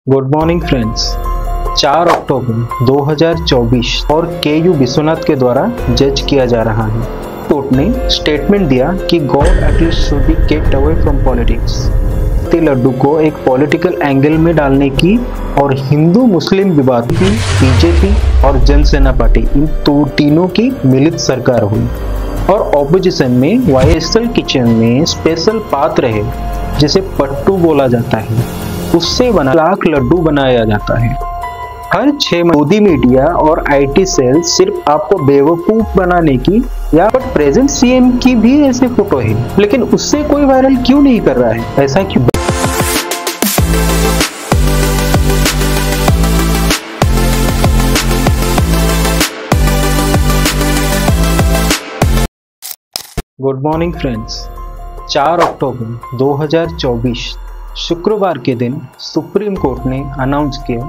Good morning friends. 4 अक्टूबर 2024 और के.यू. विश्वनाथ के द्वारा जज किया जा रहा है। कोर्ट ने स्टेटमेंट दिया कि god at least should be kept away from politics. Laddu को एक पॉलिटिकल एंगल में डालने की और हिंदू मुस्लिम विवाद की बीजेपी और जनसेना पार्टी इन तीनों की मिलित सरकार हुई और ऑपोजिशन में वाईएसएल किचन में स्पेशल पात्र है जिसे पट्टू बोला जाता है, उससे बना लाख लड्डू बनाया जाता है। हर 6 मोदी मीडिया और आईटी सेल सिर्फ आपको बेवकूफ बनाने की या बट प्रेजेंट सीएम की भी ऐसे फोटो है, लेकिन उससे कोई वायरल क्यों नहीं कर रहा है? ऐसा क्यों? Good morning friends. 4 अक्टूबर 2024 शुक्रवार के दिन सुप्रीम कोर्ट ने अनाउंस किया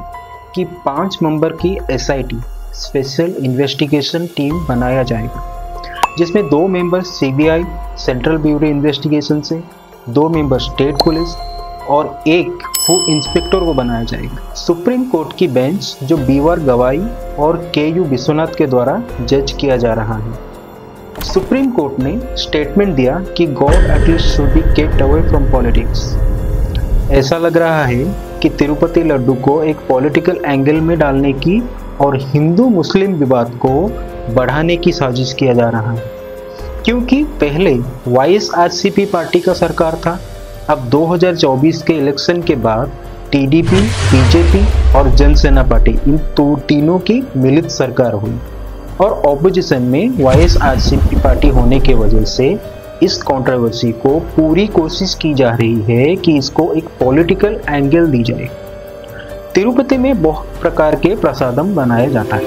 कि 5 मेंबर की एसआईटी स्पेशल इन्वेस्टिगेशन टीम बनाया जाएगा, जिसमें 2 member CBI central bureau investigation से, 2 मेंबर स्टेट पुलिस और 1 फूड इंस्पेक्टर को बनाया जाएगा। सुप्रीम कोर्ट की बेंच जो बीआर गवाई और के.यू. विश्वनाथ के द्वारा जज किया जा रहा है। सुप्रीम कोर्ट ने स्टेटमेंट दिया कि god at least should be kept away from politics. ऐसा लग रहा है कि तिरुपति लड्डू को एक पॉलिटिकल एंगल में डालने की और हिंदू मुस्लिम विवाद को बढ़ाने की साजिश किया जा रहा है, क्योंकि पहले वाईएसआरसीपी पार्टी का सरकार था। अब 2024 के इलेक्शन के बाद टीडीपी, बीजेपी और जनसेना पार्टी इन तीनों की मिलित सरकार हुई और ऑपोजिशन में वाईएसआरसीपी पार्टी होने के वजह से इस कंट्रोवर्सी को पूरी कोशिश की जा रही है कि इसको एक पॉलिटिकल एंगल दी जाए। तिरुपति में बहुत प्रकार के प्रसादम बनाया जाता है,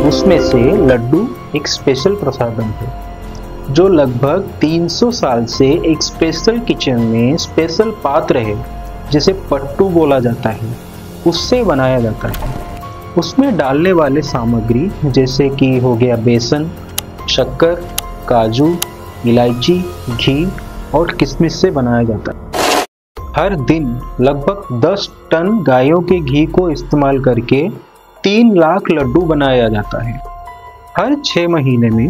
उसमें से लड्डू एक स्पेशल प्रसादम है जो लगभग 300 साल से एक स्पेशल किचन में स्पेशल पात्र है जिसे पट्टू बोला जाता है, उससे बनाया जाता है। उसमें डालने वाले सामग्री जैसे कि हो गया बेसन, शक्कर, काजू, इलायची, घी और किशमिश से बनाया जाता है। हर दिन लगभग 10 टन गायों के घी को इस्तेमाल करके 3 लाख लड्डू बनाया जाता है। हर 6 महीने में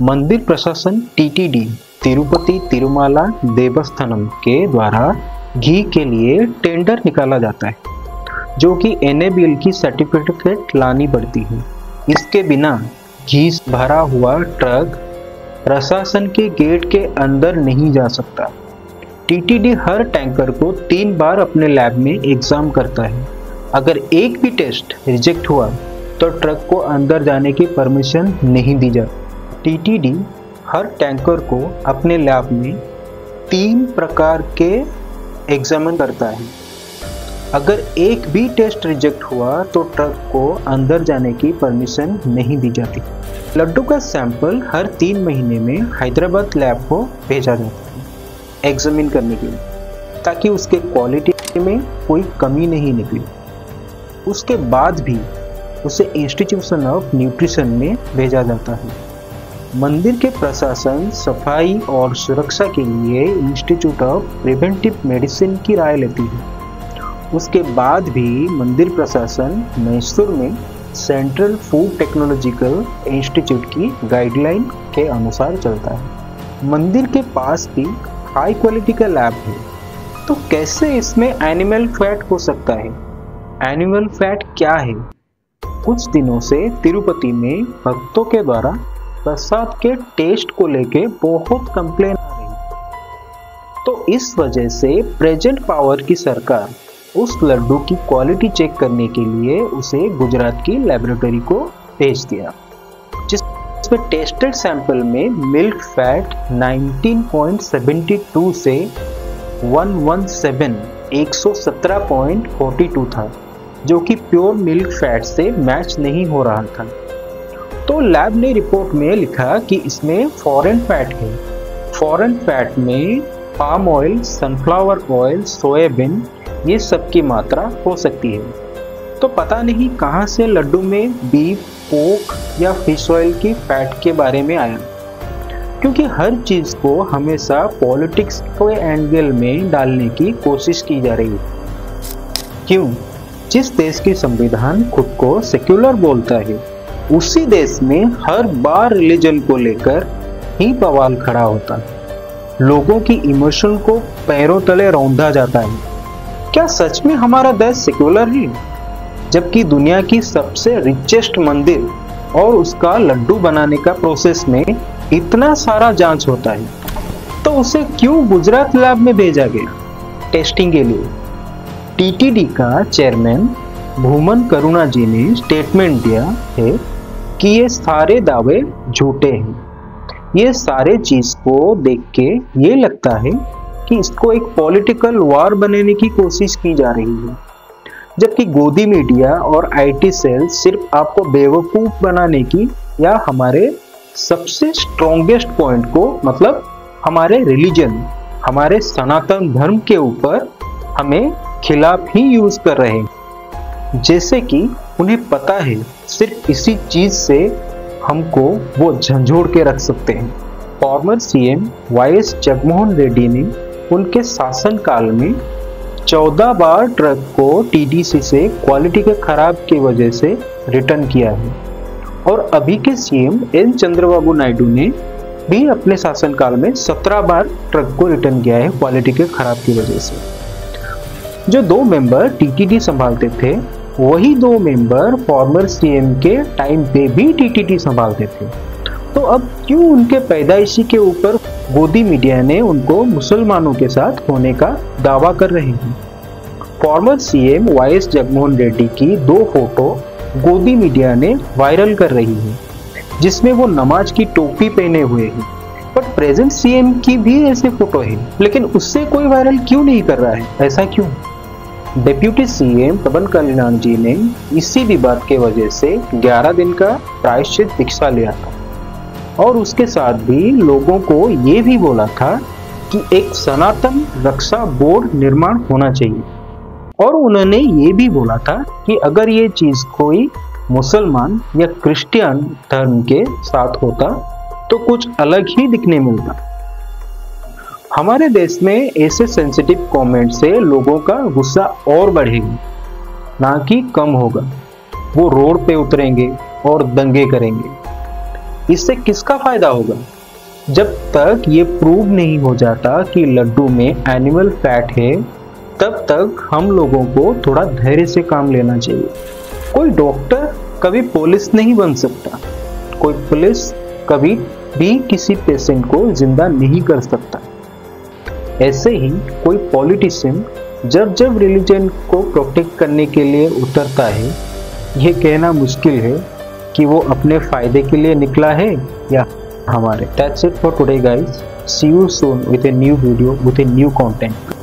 मंदिर प्रशासन टीटीडी तिरुपति तिरुमाला देवस्थानम के द्वारा घी के लिए टेंडर निकाला जाता है, जो कि एनएबीएल की सर्टिफिकेट लानी पड़ती है। इसके बिना घी भरा हुआ ट्रक प्रशासन के गेट के अंदर नहीं जा सकता। टीटीडी हर टैंकर को 3 बार अपने लैब में एग्जाम करता है। अगर एक भी टेस्ट रिजेक्ट हुआ तो ट्रक को अंदर जाने की परमिशन नहीं दी जाती। टीटीडी हर टैंकर को अपने लैब में 3 प्रकार के एग्जामिन करता है। अगर एक भी टेस्ट रिजेक्ट हुआ तो ट्रक को अंदर जाने की परमिशन नहीं दी जाती। लड्डू का सैंपल हर 3 महीने में हैदराबाद लैब को भेजा जाता है एग्जामिन करने के लिए, ताकि उसके क्वालिटी में कोई कमी नहीं निकले। उसके बाद भी उसे इंस्टीट्यूशन ऑफ न्यूट्रिशन में भेजा जाता है। मंदिर के प्रशासन सफाई और सुरक्षा के लिए इंस्टीट्यूट ऑफ प्रिवेंटिव मेडिसिन की राय लेती है। उसके बाद भी मंदिर प्रशासन मैसूर में सेंट्रल फूड टेक्नोलॉजिकल इंस्टीट्यूट की गाइडलाइन के अनुसार चलता है। मंदिर के पास भी हाई क्वालिटी का लैब है, तो कैसे इसमें एनिमल फैट हो सकता है? एनिमल फैट क्या है? कुछ दिनों से तिरुपति में भक्तों के द्वारा प्रसाद के टेस्ट को लेके बहुत कंप्लेन आ रही, तो इस वजह से प्रेजेंट पावर की सरकार उस लड्डू की क्वालिटी चेक करने के लिए उसे गुजरात की लेबोरेटरी को भेज दिया, जिसमें टेस्टेड सैंपल में मिल्क फैट 19.72 से 117.42 था, जो कि प्योर मिल्क फैट से मैच नहीं हो रहा था। तो लैब ने रिपोर्ट में लिखा कि इसमें फॉरेन फैट है। फॉरेन फैट में palm oil, sunflower oil, soybean, ये सब की मात्रा हो सकती है। तो पता नहीं कहाँ से लड्डू में बीफ, पोर्क या फिश ऑयल की फैट के बारे में आया, क्योंकि हर चीज़ को हमेशा पॉलिटिक्स के एंगल में डालने की कोशिश की जा रही है। क्यों? जिस देश की संविधान खुद को सेक्युलर बोलता है, उसी देश में हर बार रिलीजन को लेकर ही बवाल खड़ा होता है। लोगों की इमोशन को पैरों तले रौंदा जाता है। क्या सच में हमारा देश सेक्युलर है? जबकि दुनिया की सबसे रिचेस्ट मंदिर और उसका लड्डू बनाने का प्रोसेस में इतना सारा जांच होता है, तो उसे क्यों गुजरात लैब में भेजा गया टेस्टिंग के लिए? टीटीडी का चेयरमैन भूमन करुणा जी ने स्टेटमेंट दिया है कि ये सारे दावे झूठे हैं। ये सारे चीज को देख के ये लगता है कि इसको एक पॉलिटिकल वार बनाने की कोशिश की जा रही है, जबकि गोदी मीडिया और आईटी सेल सिर्फ आपको बेवकूफ बनाने की या हमारे सबसे स्ट्रॉन्गेस्ट पॉइंट को, मतलब हमारे रिलीजन, हमारे सनातन धर्म के ऊपर हमें खिलाफ ही यूज कर रहे हैं। जैसे कि उन्हें पता है सिर्फ इसी चीज से हमको वो झंझोड़ के रख सकते हैं। Former CM YS Jaganmohan Reddy ने उनके शासनकाल में 14 बार ट्रक को टीडीसी से क्वालिटी के खराब की वजह से रिटर्न किया है, और अभी के सीएम एन चंद्रबाबू नायडू ने भी अपने शासनकाल में 17 बार ट्रक को रिटर्न किया है क्वालिटी के खराब की वजह से। जो 2 मेंबर टीटीडी संभालते थे, वही 2 मेंबर फॉर्मर सीएम के टाइम पे भी टीटीडी संभालते थे। तो अब क्यों उनके पैदाइशी के ऊपर गोदी मीडिया ने उनको मुसलमानों के साथ होने का दावा कर रहे हैं? Former CM YS Jaganmohan Reddy की 2 फोटो गोदी मीडिया ने वायरल कर रही है, जिसमें वो नमाज की टोपी पहने हुए हैं। बट प्रेजेंट सीएम की भी ऐसे फोटो है, लेकिन उससे कोई वायरल क्यों नहीं कर रहा है? ऐसा क्यों? डिप्यूटी सीएम पवन कल्याण जी ने इसी विवाद के वजह से 11 दिन का प्रायश्चित दीक्षा लिया था, और उसके साथ भी लोगों को ये भी बोला था कि एक सनातन रक्षा बोर्ड निर्माण होना चाहिए, और उन्होंने ये भी बोला था कि अगर ये चीज कोई मुसलमान या क्रिश्चियन धर्म के साथ होता तो कुछ अलग ही दिखने मिलता। हमारे देश में ऐसे सेंसिटिव कमेंट से लोगों का गुस्सा और बढ़ेगा, ना कि कम होगा। वो रोड पे उतरेंगे और दंगे करेंगे। इससे किसका फायदा होगा? जब तक ये प्रूव नहीं हो जाता कि लड्डू में एनिमल फैट है, तब तक हम लोगों को थोड़ा धैर्य से काम लेना चाहिए। कोई डॉक्टर कभी पुलिस नहीं बन सकता, कोई पुलिस कभी भी किसी पेशेंट को जिंदा नहीं कर सकता। ऐसे ही कोई पॉलिटिशियन जब रिलीजन को प्रोटेक्ट करने के लिए उतरता है, ये कहना मुश्किल है कि वो अपने फायदे के लिए निकला है या हमारे। That's it for today guys. See you soon with a new video with a new content.